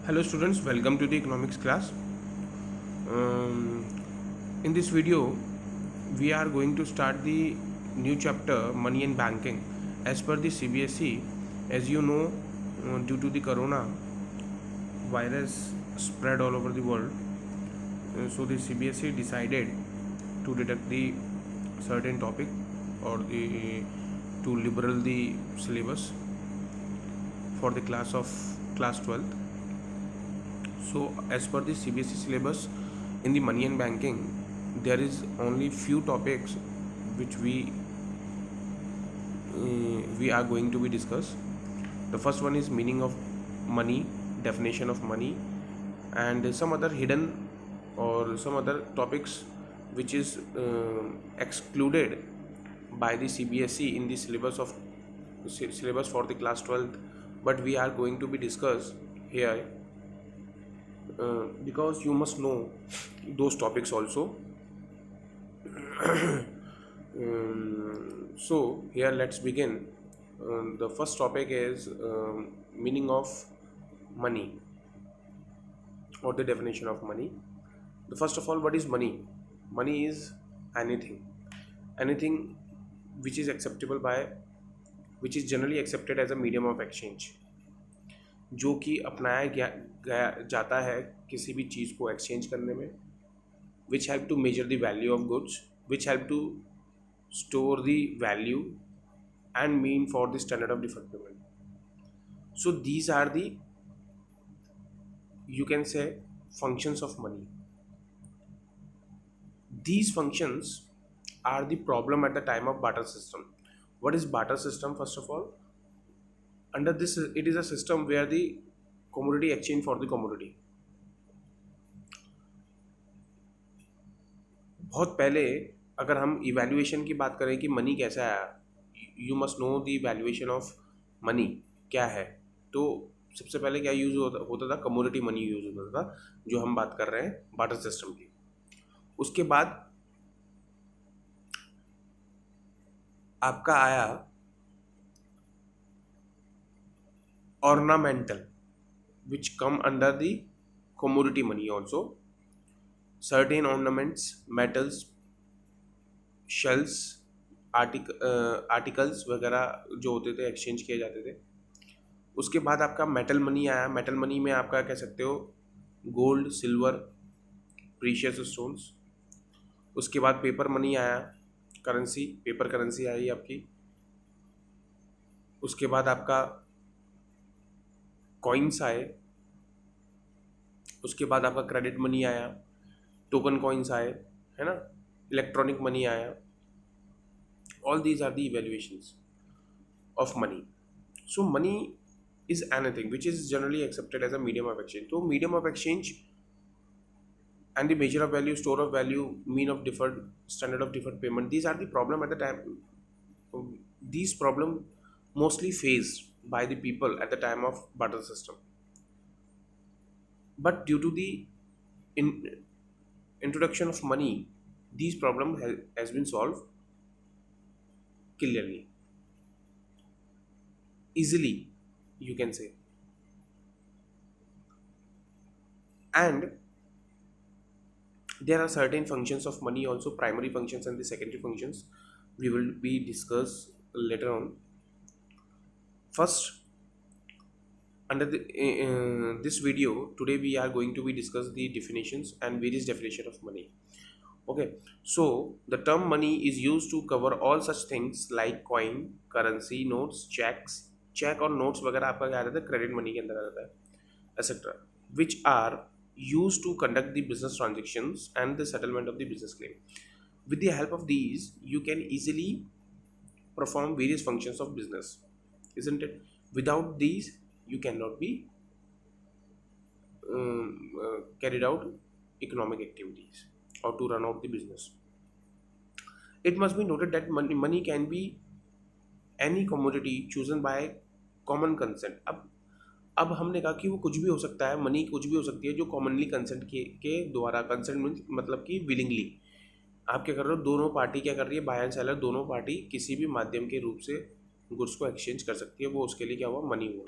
Hello students, welcome to the economics class. Um, in this video, we are going to start the new chapter money and banking. As per the CBSE, as you know, due to the corona virus spread all over the world, so the CBSE decided to deduct the certain topic or the to liberal the syllabus for the class 12th. So, as per the CBSE syllabus, in the money and banking, there is only few topics which we are going to be discussed. The first one is meaning of money, definition of money, and some other hidden or some other topics which is excluded by the CBSE in the syllabus for the class 12th. But we are going to be discussed here because you must know those topics also. So here let's begin. The first topic is meaning of money or the definition of money. The first of all, what is money? Money is anything which is acceptable by which is generally accepted as a medium of exchange, जो कि अपनाया गया जाता है किसी भी चीज़ को exchange करने में, which help to measure the value of goods, which help to store the value and mean for the standard of deferred payment. So these are the, you can say, functions of money. These functions are the problem at the time of barter system. What is barter system? First of all, under this it is a system where the commodity exchange for the commodity. बहुत पहले अगर हम evaluation की बात करें कि money कैसा आया, you must know the evaluation of money क्या है. तो सबसे पहले क्या यूज़ होता था? कमोडिटी मनी यूज़ होता था, जो हम बात कर रहे हैं बार्टर सिस्टम की. उसके बाद आपका आया ornamental, which come under the commodity money also. Certain ornaments, metals, shells, articles वगैरह जो होते थे एक्सचेंज किए जाते थे. उसके बाद आपका मेटल मनी आया. मेटल मनी में आपका कह सकते हो गोल्ड, सिल्वर, प्रीशियस स्टोन्स. उसके बाद पेपर मनी आया, करेंसी, पेपर करेंसी आई आपकी. उसके बाद आपका कॉइन्स आए. उसके बाद आपका क्रेडिट मनी आया, टोकन कॉइन्स आए, है ना, इलेक्ट्रॉनिक मनी आया. All these are the evaluations of money. So money is anything which is generally accepted as a medium of exchange. So medium of exchange and the measure of value, store of value, mean of deferred, standard of deferred payment, these are the problem at the time. These problem mostly faced by the people at the time of barter system. But due to the introduction of money, these problem has been solved clearly, easily, you can say. And there are certain functions of money also, primary functions and the secondary functions we will be discussed later on. First, under this video today we are going to be discuss the definitions and various definition of money. Okay, so the term money is used to cover all such things like coin, currency, notes, checks. Cheque और notes वगैरह आपका क्या आ जाता है? Credit money के अंदर आ जाता है, etcetera, which are use to conduct the business transactions and the settlement of the business claim. With the help of these you can easily perform various functions of business, isn't it? Without these you cannot be carried out economic activities or to run out the business. It must be noted that money can be any commodity chosen by common consent. अब हमने कहा कि वो कुछ भी हो सकता है, मनी कुछ भी हो सकती है जो कॉमनली कंसेंट के द्वारा, कंसेंट मतलब कि विलिंगली आप क्या कर रहे हो, दोनों पार्टी क्या कर रही है, बायर एंड सेलर दोनों पार्टी किसी भी माध्यम के रूप से गुड्स को एक्सचेंज कर सकती है, वो उसके लिए क्या हुआ, मनी हुआ.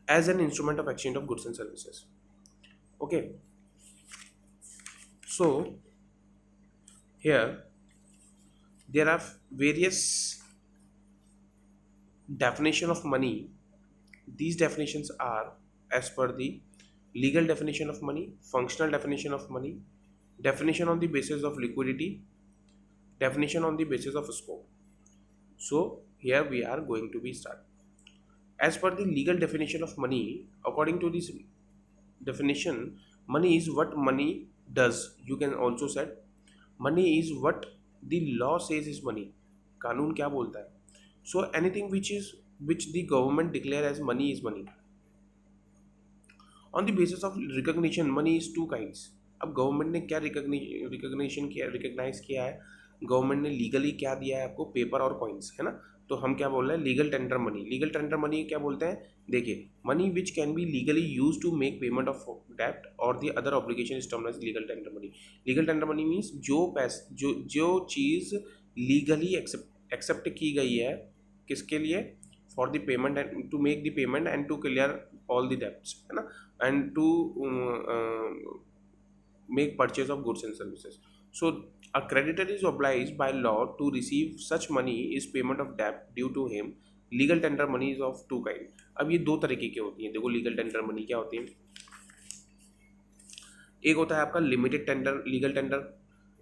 as an instrument of exchange of goods and services. Okay, so here there are various definition of money. These definitions are as per the legal definition of money, functional definition of money, definition on the basis of liquidity, definition on the basis of scope. So here we are going to be start. As per the legal definition of money, according to this definition, money is what money does. You can also say money is what the law says is money. कानून क्या बोलता है? So anything which the government declare as money is money. On the basis of recognition, money is two kinds. अब government ने क्या recognition किया, recognise किया है? गवर्नमेंट ने लीगली क्या दिया है आपको? पेपर और कॉइन्स, है ना? तो हम क्या बोल रहे हैं? Legal tender money. Legal tender money क्या बोलते हैं? देखिए, money which can be legally use to make payment of डेप्ट और the other obligation is termed as legal tender money. Legal tender money means जो चीज़ लीगली एक्सेप्ट की गई है, किसके लिए? For the payment and to make the payment and to clear all the debts, है ना, and to make purchase of goods and services. So a creditor is obliged by law to receive such money is payment of debt due to him. Legal tender money is of two kind. अब ये दो तरीके की होती हैं. देखो legal tender money क्या होती है. एक होता है आपका limited tender legal tender.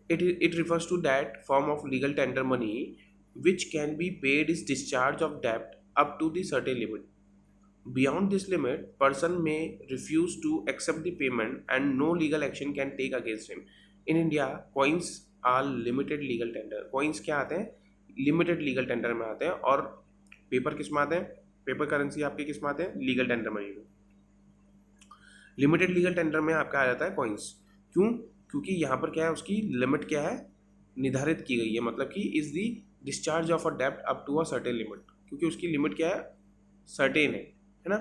It refers to that form of legal tender money which can be paid is discharge of डेप्ट up to the certain limit. Beyond this limit, person may refuse to accept the payment and no legal action can take against him. In India, coins are limited legal tender. Coins क्या आते हैं? Limited legal tender में आते हैं. और paper किस में आते हैं? पेपर करेंसी आपके किस में आते हैं? लीगल टेंडर मनी में. लिमिटेड लीगल टेंडर में आपका आ जाता है कॉइन्स. क्यों? क्योंकि यहाँ पर क्या है, उसकी लिमिट क्या है, निर्धारित की गई है. मतलब कि is the discharge of a डेप्ट up to a certain limit. क्योंकि उसकी लिमिट क्या है, सर्टेन है ना.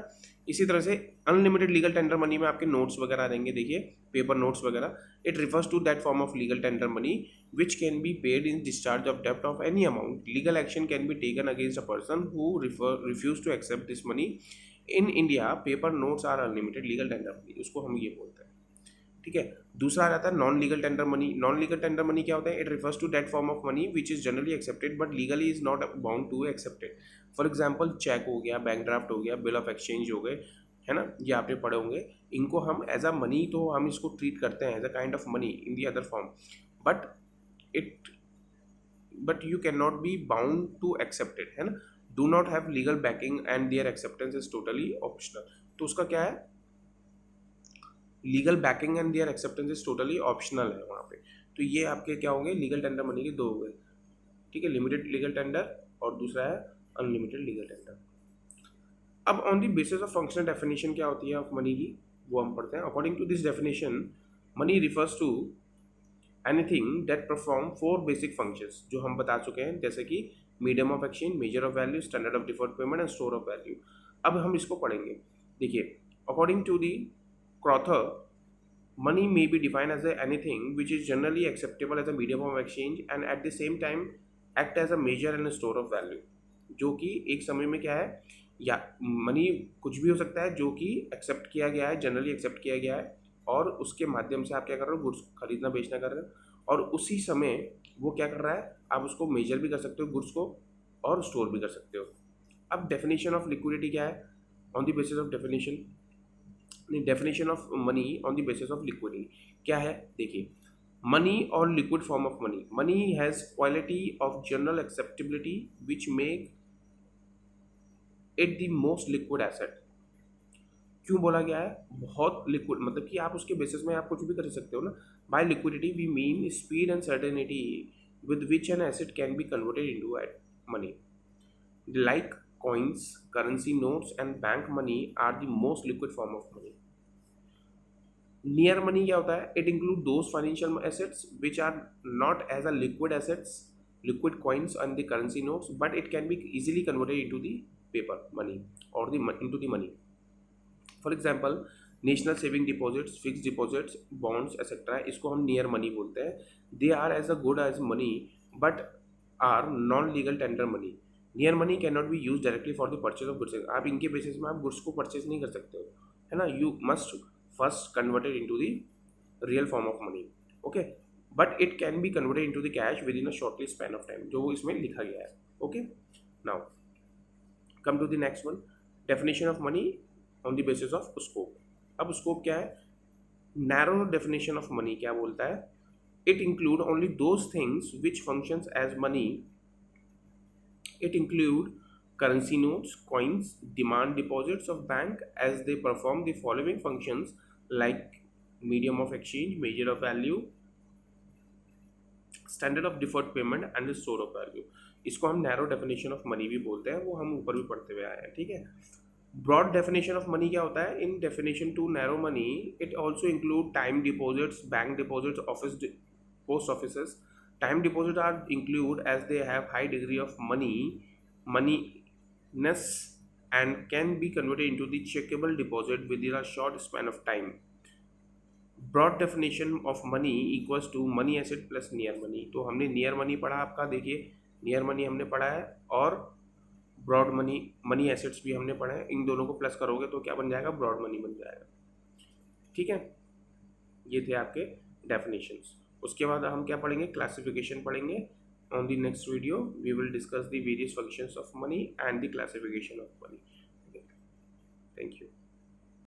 इसी तरह से अनलिमिटेड लीगल टेंडर मनी में आपके नोट्स वगैरह आ जाएंगे. देखिए पेपर नोट्स वगैरह. It refers to that form of legal tender money which can be paid in discharge of डेप्ट of any amount. Legal action can be taken against a person who refuse to accept this money. In India paper notes are unlimited legal tender money. उसको हम ये बोलते हैं. ठीक है. दूसरा आ जाता है non legal tender money. Non legal tender money क्या होता है? It refers to that form of money which is generally accepted but legally is not bound to accepted. For example cheque हो गया, बैंक ड्राफ्ट हो गया, bill of exchange हो गए, है ना, ये आपने पढ़े होंगे. इनको हम एज अ मनी, तो हम इसको ट्रीट करते हैं as a kind of money in the other form, but you can not be bound to accepted, है ना. Do not have legal backing and their acceptance is totally optional. तो उसका क्या है, legal backing and their acceptance is totally optional है वहाँ पे. तो ये आपके क्या होंगे, लीगल टेंडर मनी के दो हो गए. ठीक है, लिमिटेड लीगल टेंडर और दूसरा है अनलिमिटेड लीगल टेंडर. अब on the basis of functional definition क्या होती है ऑफ मनी की, वो हम पढ़ते हैं. According to this definition, money refers to anything that perform 4 basic functions, जो हम बता चुके हैं, जैसे कि medium of exchange, measure of value, standard of deferred payment and store of value. अब हम इसको पढ़ेंगे. देखिए, according to the Crowther, money may be defined as anything which is generally acceptable as a medium of exchange and at the same time act as a measure and a store of value. जो कि एक समय में क्या है, या money कुछ भी हो सकता है जो कि एक्सेप्ट किया गया है, जनरली एक्सेप्ट किया गया है, और उसके माध्यम से आप क्या कर रहे हो, गुड्स खरीदना बेचना कर रहे हो, और उसी समय वो क्या कर रहा है, आप उसको मेजर भी कर सकते हो गुड्स को और स्टोर भी कर सकते हो. अब डेफिनेशन ऑफ लिक्विडिटी क्या है, on the basis of definition, definition of money on the basis of liquidity क्या है. देखिए, मनी और liquid form of money. Money has quality of general acceptability which make it the most liquid asset. क्यों बोला गया है बहुत liquid, मतलब कि आप उसके बेसिस में आप कुछ भी कर सकते हो ना. By liquidity we mean speed and certainty with which an asset can be converted into money. Like coins, currency notes and bank money are the most liquid form of money. Near money क्या होता है, it include those financial assets which are not as a liquid assets, liquid coins and the currency notes, but it can be easily converted into the paper money or into the money. For example, national saving deposits, fixed deposits, bonds etc. इसको हम near money बोलते हैं. They are as a good as money but are non-legal tender money. Near money can not B use directly for the purchase of goods, आप इनके basis में आप goods को purchase नहीं कर सकते हो, है ना, you must first converted into the real form of money, okay, but it can be converted into the cash within a shortly span of time, जो इसमें लिखा गया है, okay. Now come to the next one, definition of money on the basis of scope. अब scope क्या है, narrow definition of money क्या बोलता है, it include only those things which functions as money. It include currency notes, coins, demand deposits of bank as they perform the following functions like medium of exchange, measure of value, standard of deferred payment and the store of value. इसको हम narrow definition of money भी बोलते हैं, वो हम ऊपर भी पढ़ते हुए आए हैं, ठीक है। ब्रॉड डेफिनेशन ऑफ मनी क्या होता है, in definition to narrow money it also include time deposits, bank deposits, office post offices. Time deposit are included as they have high degree of moneyness and can be converted into the checkable deposit within a short span of time. Broad definition of money equals to money asset plus near money. तो हमने near money पढ़ा, आपका देखिए near money हमने पढ़ा है और broad money money assets भी हमने पढ़ा है, इन दोनों को प्लस करोगे तो क्या बन जाएगा, ब्रॉड मनी बन जाएगा, ठीक है। ये थे आपके डेफिनेशंस। उसके बाद हम क्या पढ़ेंगे, क्लासिफिकेशन पढ़ेंगे। On the next video we will discuss the various functions of money and the classification of money. Thank you.